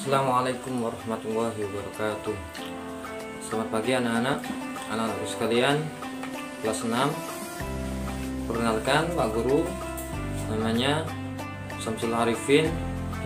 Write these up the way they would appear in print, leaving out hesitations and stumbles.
Assalamualaikum warahmatullahi wabarakatuh. Selamat pagi anak-anak sekalian kelas 6. Perkenalkan Pak Guru, namanya Syamsul Arifin,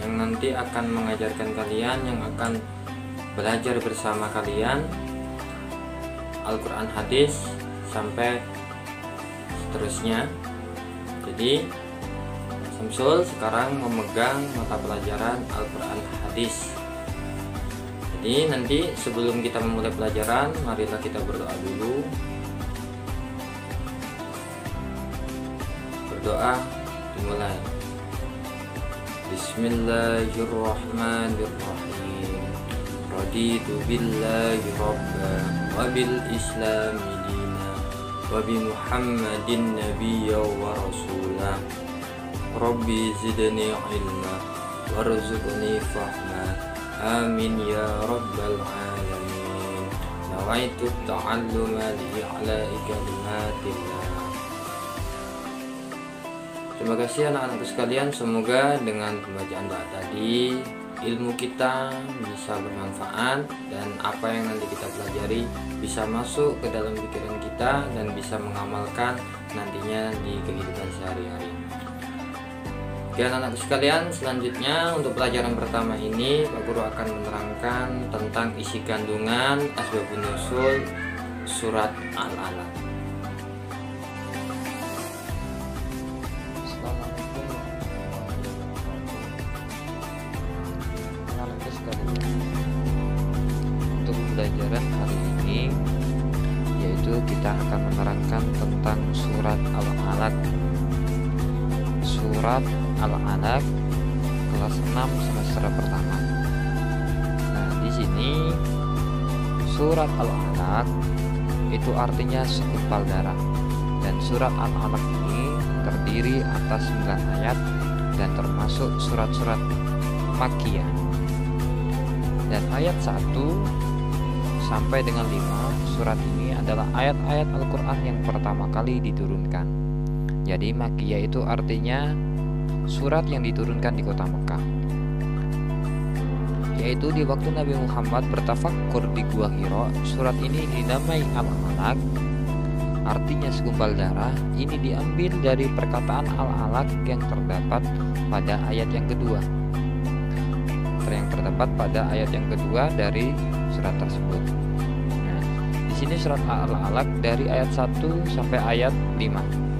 yang nanti akan mengajarkan kalian, yang akan belajar bersama kalian Al-Quran hadis sampai seterusnya. Jadi Syamsul sekarang memegang mata pelajaran Al-Quran hadis. Jadi nanti sebelum kita memulai pelajaran, marilah kita berdoa dulu. Berdoa dimulai. Bismillahirrahmanirrahim. Raditu billahi rabban wa bil islami dina wa bi Muhammadin nabiyya wa rasulah. Rabbi zidni ilma warzuqni fahma. Amin ya rabbal alamin. Nawaitu ta'alluma li'ala'i kalimatillah. Terima kasih anak-anakku sekalian. Semoga dengan pembacaan doa tadi ilmu kita bisa bermanfaat dan apa yang nanti kita pelajari bisa masuk ke dalam pikiran kita dan bisa mengamalkan nantinya di kehidupan sehari-hari. Oke anak-anakku sekalian, selanjutnya untuk pelajaran pertama ini Pak Guru akan menerangkan tentang isi kandungan asbabun nuzul surat Al-Alaq. Assalamualaikum warahmatullahi wabarakatuh. Untuk pembelajaran hari ini yaitu kita akan menerangkan tentang surat Al-Alaq. Surat Al-Alaq kelas 6 semester pertama. Nah, di sini surat Al-Alaq itu artinya segumpal darah. Dan surat Al-Alaq ini terdiri atas 9 ayat dan termasuk surat-surat Makkiyah. Dan ayat 1 sampai dengan 5 surat ini adalah ayat-ayat Al-Qur'an yang pertama kali diturunkan. Jadi Makkiyah itu artinya surat yang diturunkan di kota Mekah, yaitu di waktu Nabi Muhammad bertafakkur di Gua Hira. Surat ini dinamai Al-Alaq, artinya segumpal darah. Ini diambil dari perkataan Al-Alaq yang terdapat pada ayat yang kedua. Dari surat tersebut. Nah, di sini surat Al-Alaq dari ayat 1 sampai ayat 5.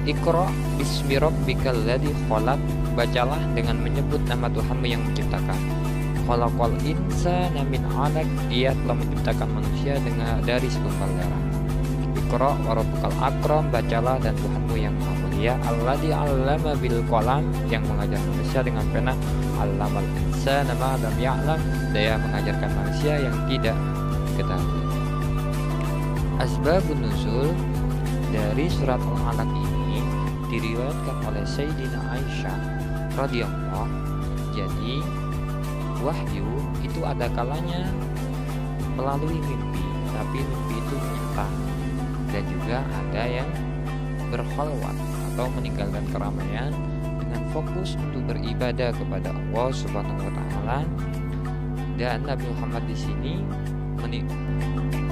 Iqra bismi rabbikal ladzi khalaq, bacalah dengan menyebut nama Tuhanmu yang menciptakan. Khalaqal insana min 'alaq, Dia telah menciptakan manusia dari segumpal darah. Iqra wa rabbukal akram, bacalah dan Tuhanmu yang maha mulia. Alladzi 'allama bil qalam, yang mengajar manusia dengan pena. 'Allamal insana ma lam ya'lam, Dia mengajarkan manusia yang tidak ketahui. Asbabun nuzul dari surat Al-Alaq ini diriwayatkan oleh Sayyidina Aisyah radhiyallahu. Jadi wahyu itu ada kalanya melalui mimpi, tapi mimpi itu nyata. Dan juga ada yang berkhalwat atau meninggalkan keramaian dengan fokus untuk beribadah kepada Allah Subhanahu wa taala. Dan Nabi Muhammad di sini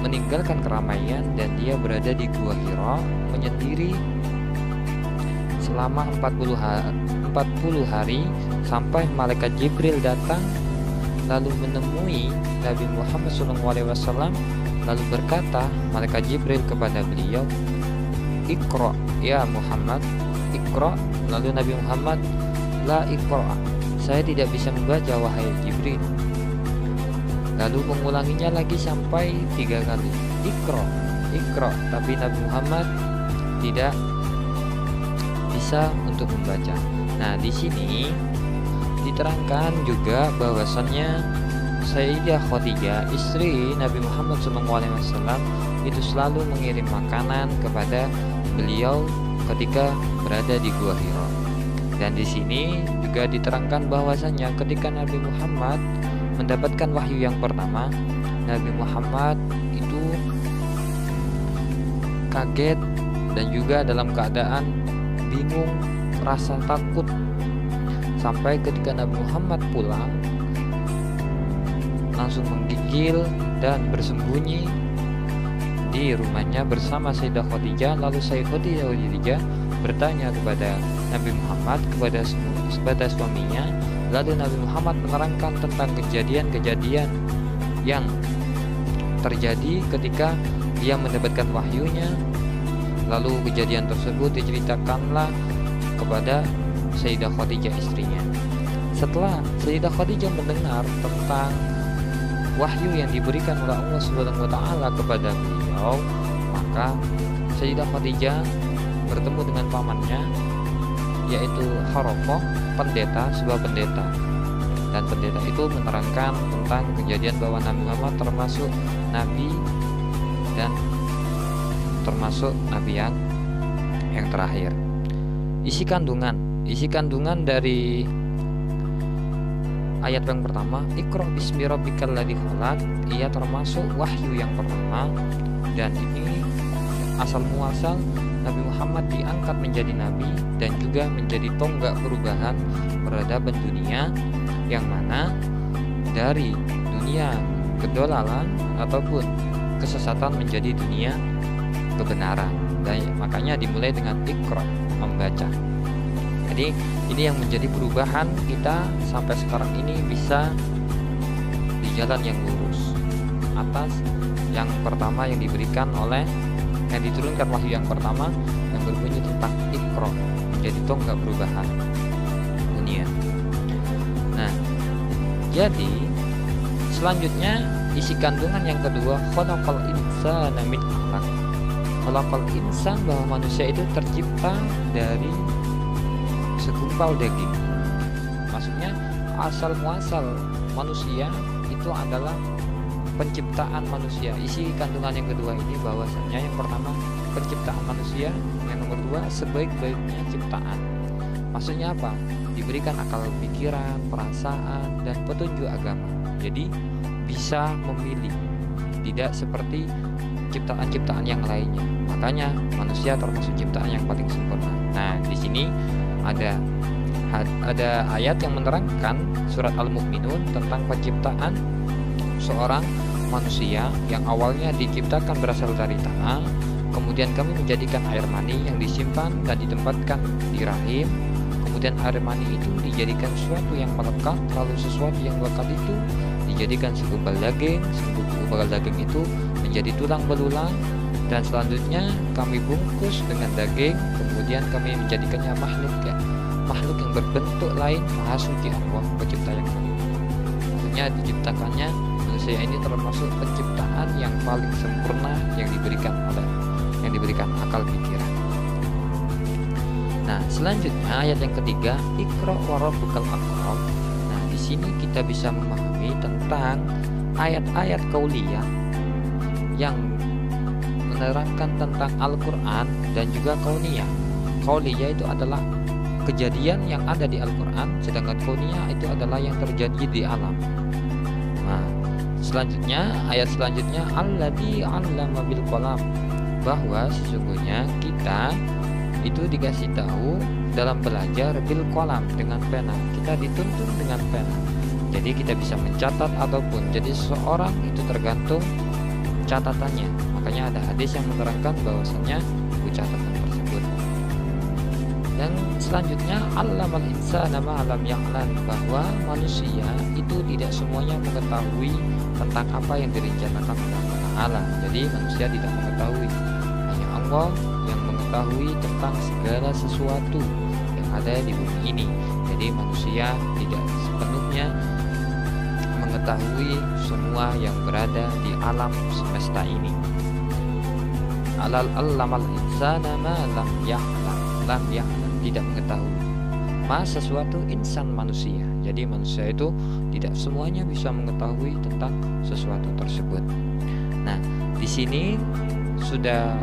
meninggalkan keramaian dan dia berada di Gua Hira menyendiri selama 40 hari sampai malaikat Jibril datang lalu menemui Nabi Muhammad SAW, lalu berkata malaikat Jibril kepada beliau, Iqra ya Muhammad, Iqra. Lalu Nabi Muhammad, la Iqra, saya tidak bisa membaca wahai Jibril. Lalu mengulanginya lagi sampai 3 kali, Iqra, Iqra. Tapi Nabi Muhammad tidak bisa untuk membaca. Nah, di sini diterangkan juga bahwasannya Sayyidah Khadijah, istri Nabi Muhammad SAW, itu selalu mengirim makanan kepada beliau ketika berada di Gua Hira. Dan di sini juga diterangkan bahwasannya ketika Nabi Muhammad mendapatkan wahyu yang pertama, Nabi Muhammad itu kaget dan juga dalam keadaan bingung, rasa takut. Sampai ketika Nabi Muhammad pulang, langsung menggigil dan bersembunyi di rumahnya bersama Sayyidah Khadijah. Lalu Sayyidah Khadijah bertanya kepada Nabi Muhammad, kepada suaminya. Lalu Nabi Muhammad menerangkan tentang kejadian-kejadian yang terjadi ketika dia mendapatkan wahyunya. Lalu kejadian tersebut diceritakanlah kepada Sayyidah Khadijah, istrinya. Setelah Sayyidah Khadijah mendengar tentang wahyu yang diberikan oleh Allah Subhanahu wa taala kepada beliau, maka Sayyidah Khadijah bertemu dengan pamannya, yaitu Haraqah, sebuah pendeta. Dan pendeta itu menerangkan tentang kejadian bahwa Nabi Muhammad termasuk nabi dan termasuk nabi yang terakhir. Isi kandungan dari ayat yang pertama, Iqra bismi rabbikal ladzi khalaq, ia termasuk wahyu yang pertama, dan ini asal muasal Nabi Muhammad diangkat menjadi nabi dan juga menjadi tonggak perubahan peradaban dunia, yang mana dari dunia kedolalan ataupun kesesatan menjadi dunia kebenaran. Dan makanya dimulai dengan Iqra, membaca. Jadi ini yang menjadi perubahan kita sampai sekarang ini bisa di jalan yang lurus atas yang pertama yang diberikan oleh yang diturunkan wahyu yang pertama yang berbunyi tentang Iqra, menjadi tonggak perubahan dunia. Nah, jadi selanjutnya isi kandungan yang kedua, khalaqal insana min 'alaq. Khalaqal insan, bahwa manusia itu tercipta dari segumpal daging. Maksudnya asal muasal manusia itu adalah penciptaan manusia. Isi kandungan yang kedua ini bahwasanya yang pertama penciptaan manusia, yang nomor dua sebaik-baiknya ciptaan. Maksudnya apa? Diberikan akal pikiran, perasaan, dan petunjuk agama. Jadi bisa memilih, tidak seperti ciptaan-ciptaan yang lainnya. Makanya manusia termasuk ciptaan yang paling sempurna. Nah, di sini ada ayat yang menerangkan surat Al-Mu'minun tentang penciptaan seorang manusia yang awalnya diciptakan berasal dari tanah, kemudian kami menjadikan air mani yang disimpan dan ditempatkan di rahim, kemudian air mani itu dijadikan sesuatu yang melekat, lalu sesuatu yang melekat itu dijadikan segumpal daging itu menjadi tulang belulang, dan selanjutnya kami bungkus dengan daging, kemudian kami menjadikannya makhluk yang berbentuk lain. Maha suci Allah, pencipta yang paling. Maksudnya diciptakannya manusia ini termasuk penciptaan yang paling sempurna yang diberikan akal pikiran. Nah, selanjutnya ayat yang ketiga, Iqra wa rabbukal akram. Nah, di sini kita bisa memahami tentang ayat-ayat qauliyah yang menerangkan tentang Al-Quran dan juga kauniyah. Qauliyah itu adalah kejadian yang ada di Al-Quran, sedangkan kauniyah itu adalah yang terjadi di alam. Nah, ayat selanjutnya alladzi 'allama bil qalam, bahwa sesungguhnya kita itu dikasih tahu dalam belajar bil qalam, dengan pena. Kita dituntun dengan pena. Jadi kita bisa mencatat ataupun jadi seseorang itu tergantung catatannya. Makanya ada hadis yang menerangkan bahwasanya buku catatan tersebut. Dan selanjutnya allamal insana ma lam ya'lam, bahwa manusia itu tidak semuanya mengetahui tentang apa yang direncanakan oleh Allah Ta'ala. Jadi manusia tidak mengetahui, hanya Allah yang mengetahui tentang segala sesuatu yang ada di bumi ini. Jadi manusia tidak sepenuhnya mengetahui semua yang berada di alam semesta ini. Allamal insana ma lam ya'lam, tidak mengetahui sesuatu insan manusia. Jadi manusia itu tidak semuanya bisa mengetahui tentang sesuatu tersebut. Nah, di sini sudah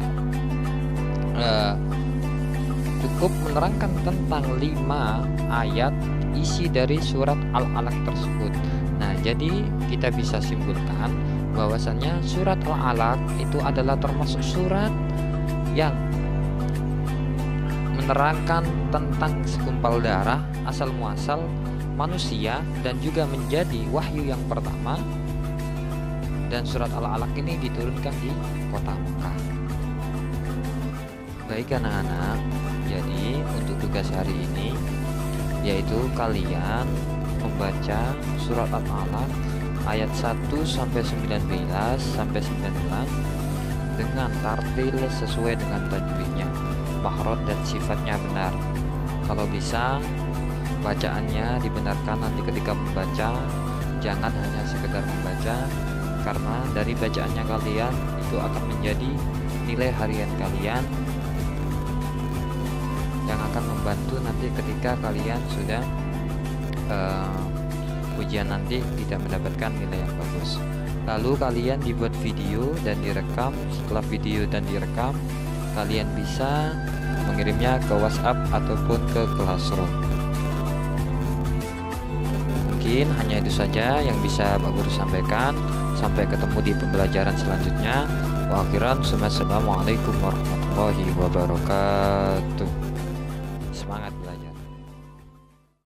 cukup menerangkan tentang 5 ayat isi dari surat Al-Alaq tersebut. Nah, jadi kita bisa simpulkan bahwasannya surat Al-Alaq itu adalah termasuk surat yang menerangkan tentang segumpal darah asal muasal manusia dan juga menjadi wahyu yang pertama dan surat Al-Alaq ini diturunkan di kota Mekah. Baik anak-anak, jadi untuk tugas hari ini yaitu kalian membaca surat Al-Alaq ayat 1 sampai 19 sampai 19 dengan tartil sesuai dengan tajwidnya, makhraj dan sifatnya benar. Kalau bisa bacaannya dibenarkan nanti ketika membaca, jangan hanya sekedar membaca, karena dari bacaannya kalian itu akan menjadi nilai harian kalian yang akan membantu nanti ketika kalian sudah ujian nanti tidak mendapatkan nilai yang bagus. Lalu kalian dibuat video dan direkam. Setelah video dan direkam, kalian bisa mengirimnya ke WhatsApp ataupun ke Classroom. Mungkin hanya itu saja yang bisa Pak Guru sampaikan. Sampai ketemu di pembelajaran selanjutnya. Wa akhiran, assalamualaikum warahmatullahi wabarakatuh.